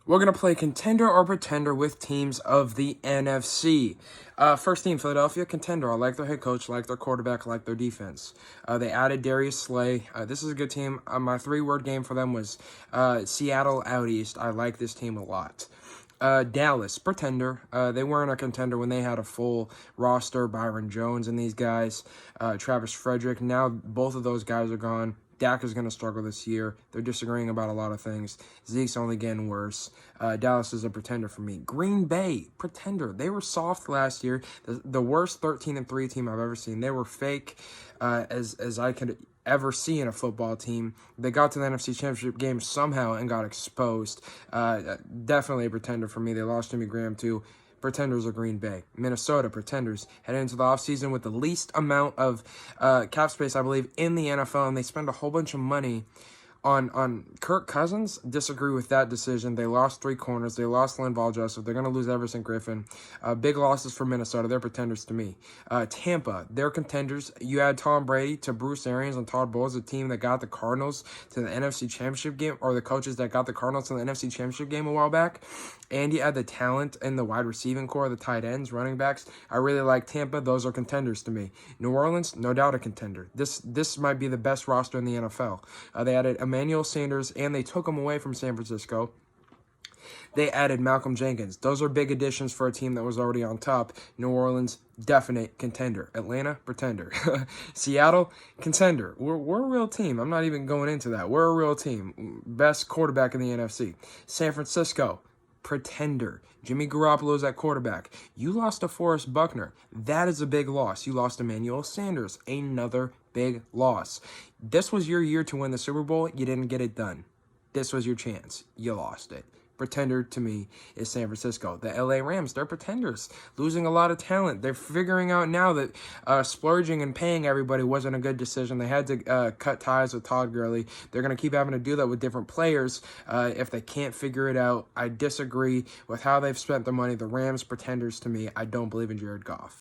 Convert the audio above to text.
We're going to play Contender or Pretender with teams of the NFC. First team, Philadelphia, Contender. I like their head coach, I like their quarterback, I like their defense. They added Darius Slay. This is a good team. My three-word game for them was Seattle out east. I like this team a lot. Dallas, Pretender. They weren't a contender when they had a full roster. Byron Jones and these guys. Travis Frederick. Now both of those guys are gone. Dak is going to struggle this year. They're disagreeing about a lot of things. Zeke's only getting worse. Dallas is a pretender for me. Green Bay, pretender. They were soft last year. The worst 13-3 team I've ever seen. They were fake as I could ever see in a football team. They got to the NFC Championship game somehow and got exposed. Definitely a pretender for me. They lost Jimmy Graham too. Pretenders are Green Bay. Minnesota, pretenders. Headed into the offseason with the least amount of cap space, I believe, in the NFL, and they spend a whole bunch of money on Kirk Cousins. Disagree with that decision. They lost three corners. They lost Linval Joseph. They're going to lose Everson Griffin. Big losses for Minnesota. They're pretenders to me. Tampa, they're contenders. You add Tom Brady to Bruce Arians and Todd Bowles, a team that got the Cardinals to the NFC Championship game, or the coaches that got the Cardinals to the NFC Championship game a while back. And you add the talent in the wide receiving core, the tight ends, running backs. I really like Tampa. Those are contenders to me. New Orleans, no doubt a contender. This might be the best roster in the NFL. They added Emmanuel Sanders, and they took him away from San Francisco. They added Malcolm Jenkins. Those are big additions for a team that was already on top. New Orleans, definite contender. Atlanta, pretender. Seattle, contender. We're a real team. I'm not even going into that. We're a real team. Best quarterback in the NFC. San Francisco, pretender. Jimmy Garoppolo's at quarterback. You lost to Forrest Buckner. That is a big loss. You lost Emmanuel Sanders. Another big loss. This was your year to win the Super Bowl. You didn't get it done. This was your chance. You lost it. Pretender to me is San Francisco. The LA Rams, they're pretenders, losing a lot of talent. They're figuring out now that splurging and paying everybody wasn't a good decision. They had to cut ties with Todd Gurley. They're going to keep having to do that with different players if they can't figure it out. I disagree with how they've spent their money. The Rams, pretenders to me. I don't believe in Jared Goff.